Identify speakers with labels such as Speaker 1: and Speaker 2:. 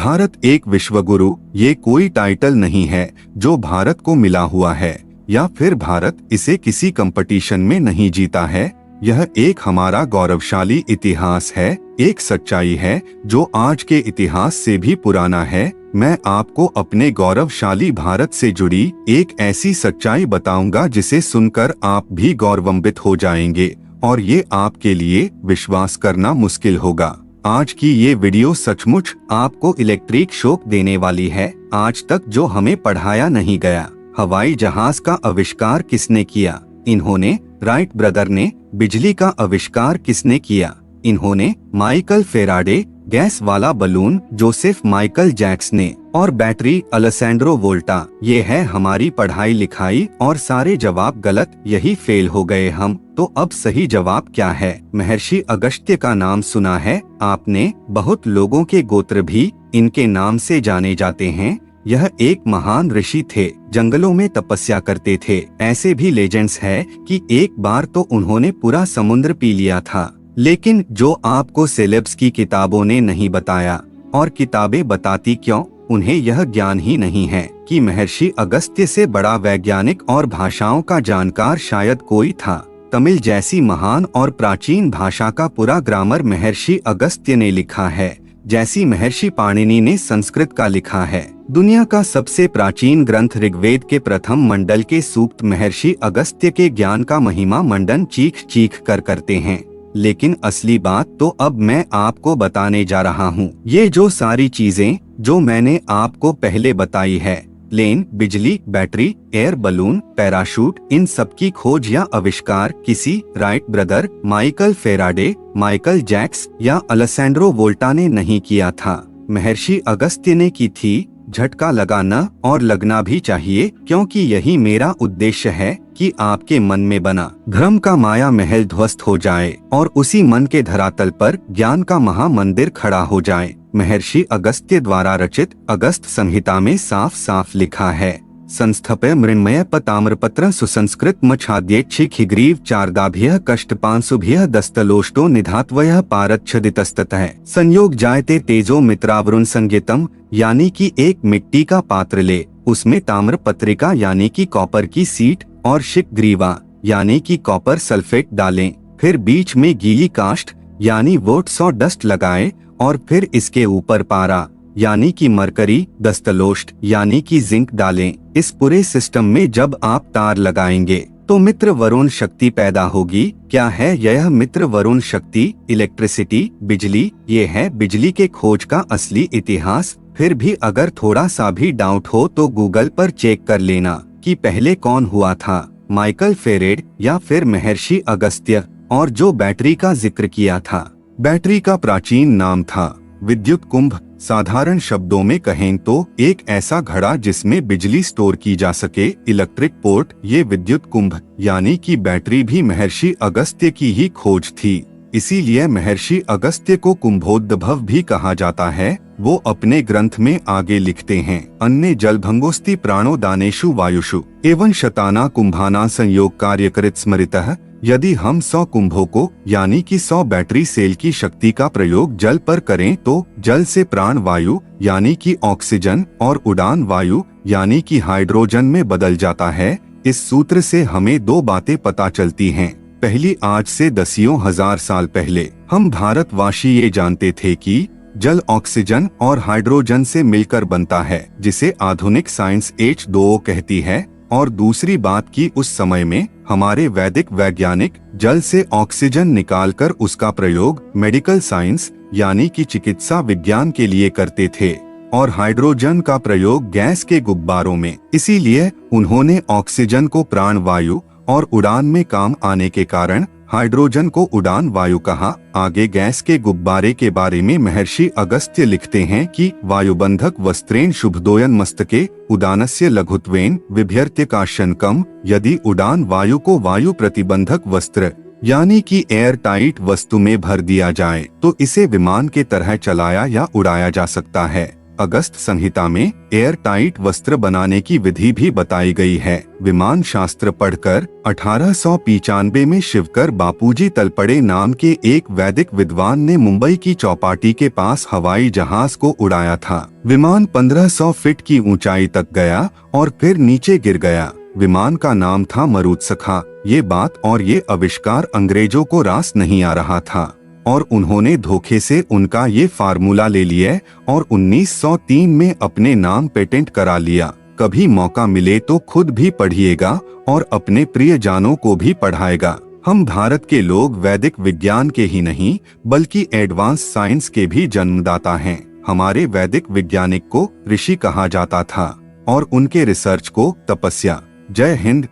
Speaker 1: भारत एक विश्वगुरु ये कोई टाइटल नहीं है जो भारत को मिला हुआ है या फिर भारत इसे किसी कंपटीशन में नहीं जीता है। यह एक हमारा गौरवशाली इतिहास है, एक सच्चाई है जो आज के इतिहास से भी पुराना है। मैं आपको अपने गौरवशाली भारत से जुड़ी एक ऐसी सच्चाई बताऊंगा जिसे सुनकर आप भी गौरवान्वित हो जाएंगे और ये आपके लिए विश्वास करना मुश्किल होगा। आज की ये वीडियो सचमुच आपको इलेक्ट्रिक शॉक देने वाली है। आज तक जो हमें पढ़ाया नहीं गया। हवाई जहाज का आविष्कार किसने किया? इन्होंने। राइट ब्रदर ने। बिजली का आविष्कार किसने किया? इन्होंने। Michael Faraday. गैस वाला बलून जोसेफ माइकल जैक्स ने। और बैटरी अलेसैंड्रो वोल्टा। ये है हमारी पढ़ाई लिखाई और सारे जवाब गलत, यही फेल हो गए हम। तो अब सही जवाब क्या है? महर्षि अगस्त्य का नाम सुना है आपने। बहुत लोगों के गोत्र भी इनके नाम से जाने जाते हैं। यह एक महान ऋषि थे, जंगलों में तपस्या करते थे। ऐसे भी लेजेंड्स है कि एक बार तो उन्होंने पूरा समुद्र पी लिया था। लेकिन जो आपको सिलेबस की किताबों ने नहीं बताया, और किताबें बताती क्यों? उन्हें यह ज्ञान ही नहीं है कि महर्षि अगस्त्य से बड़ा वैज्ञानिक और भाषाओं का जानकार शायद कोई था। तमिल जैसी महान और प्राचीन भाषा का पूरा ग्रामर महर्षि अगस्त्य ने लिखा है, जैसी महर्षि पाणिनि ने संस्कृत का लिखा है। दुनिया का सबसे प्राचीन ग्रंथ ऋग्वेद के प्रथम मंडल के सूक्त महर्षि अगस्त्य के ज्ञान का महिमा मंडन चीख चीख कर करते हैं। लेकिन असली बात तो अब मैं आपको बताने जा रहा हूँ। ये जो सारी चीजें जो मैंने आपको पहले बताई है, प्लेन, बिजली, बैटरी, एयर बलून, पैराशूट, इन सब की खोज या आविष्कार किसी Wright brother, Michael Faraday, Michael Jacks या अलेसैंड्रो वोल्टा ने नहीं किया था। महर्षि अगस्त्य ने की थी। झटका लगाना और लगना भी चाहिए, क्योंकि यही मेरा उद्देश्य है कि आपके मन में बना भ्रम का माया महल ध्वस्त हो जाए और उसी मन के धरातल पर ज्ञान का महामंदिर खड़ा हो जाए। महर्षि अगस्त्य द्वारा रचित अगस्त संहिता में साफ साफ लिखा है, संस्थप्य मृण्मय ताम्रपत्र सुसंस्कृत मछाद्येक्षि खिग्रीव चारदाभ्यः कष्टपांशुभ्यः दस्तलोष्टो निधात्वयः पारच्छदितस्ततः संयोग जायते तेजो मित्रावरुण संगीतम। यानी कि एक मिट्टी का पात्र ले, उसमें ताम्र पत्रिका यानी कि कॉपर की सीट और शिखग्रीवा यानी कि कॉपर सल्फेट डालें, फिर बीच में गीली काष्ठ यानी वोट सॉ डस्ट लगाएं और फिर इसके ऊपर पारा यानी कि मरकरी, दस्तलोष्ट यानी कि जिंक डालें। इस पूरे सिस्टम में जब आप तार लगाएंगे तो मित्र वरुण शक्ति पैदा होगी। क्या है यह मित्र वरुण शक्ति? इलेक्ट्रिसिटी, बिजली। ये है बिजली के खोज का असली इतिहास। फिर भी अगर थोड़ा सा भी डाउट हो तो गूगल पर चेक कर लेना कि पहले कौन हुआ था, माइकल फेरेड या फिर महर्षि अगस्त्य। और जो बैटरी का जिक्र किया था, बैटरी का प्राचीन नाम था विद्युत कुंभ। साधारण शब्दों में कहें तो एक ऐसा घड़ा जिसमें बिजली स्टोर की जा सके, इलेक्ट्रिक पोर्ट। ये विद्युत कुंभ यानी कि बैटरी भी महर्षि अगस्त्य की ही खोज थी। इसीलिए महर्षि अगस्त्य को कुंभोद्भव भी कहा जाता है। वो अपने ग्रंथ में आगे लिखते हैं, अन्य जलभंगोस्ति प्राणो दानेषु वायुषु एवं शताना कुंभाना संयोग कार्यकृत स्मृतः। यदि हम 100 कुंभों को यानी कि 100 बैटरी सेल की शक्ति का प्रयोग जल पर करें तो जल से प्राण वायु यानी कि ऑक्सीजन और उड़ान वायु यानी कि हाइड्रोजन में बदल जाता है। इस सूत्र से हमें दो बातें पता चलती हैं। पहली, आज से दसियों हजार साल पहले हम भारतवासी ये जानते थे कि जल ऑक्सीजन और हाइड्रोजन से मिलकर बनता है, जिसे आधुनिक साइंस H2O कहती है। और दूसरी बात कि उस समय में हमारे वैदिक वैज्ञानिक जल से ऑक्सीजन निकालकर उसका प्रयोग मेडिकल साइंस यानी कि चिकित्सा विज्ञान के लिए करते थे और हाइड्रोजन का प्रयोग गैस के गुब्बारों में। इसीलिए उन्होंने ऑक्सीजन को प्राण वायु और उड़ान में काम आने के कारण हाइड्रोजन को उड़ान वायु कहा। आगे गैस के गुब्बारे के बारे में महर्षि अगस्त्य लिखते हैं कि वायुबंधक वस्त्रेण शुभदोयन मस्तके उदानस्य लघुत्वेन विभ्यर्त्य काशनकम। यदि उड़ान वायु को वायु प्रतिबंधक वस्त्र यानी कि एयर टाइट वस्तु में भर दिया जाए तो इसे विमान के तरह चलाया या उड़ाया जा सकता है। अगस्त संहिता में एयर टाइट वस्त्र बनाने की विधि भी बताई गई है। विमान शास्त्र पढ़कर 1895 में शिवकर बापूजी तलपड़े नाम के एक वैदिक विद्वान ने मुंबई की चौपाटी के पास हवाई जहाज को उड़ाया था। विमान 1500 फीट की ऊंचाई तक गया और फिर नीचे गिर गया। विमान का नाम था मरुत्सखा। ये बात और ये आविष्कार अंग्रेजों को रास नहीं आ रहा था और उन्होंने धोखे से उनका ये फार्मूला ले लिया और 1903 में अपने नाम पेटेंट करा लिया। कभी मौका मिले तो खुद भी पढ़िएगा और अपने प्रियजनों को भी पढ़ाएगा। हम भारत के लोग वैदिक विज्ञान के ही नहीं बल्कि एडवांस साइंस के भी जन्मदाता हैं। हमारे वैदिक वैज्ञानिक को ऋषि कहा जाता था और उनके रिसर्च को तपस्या। जय हिंद।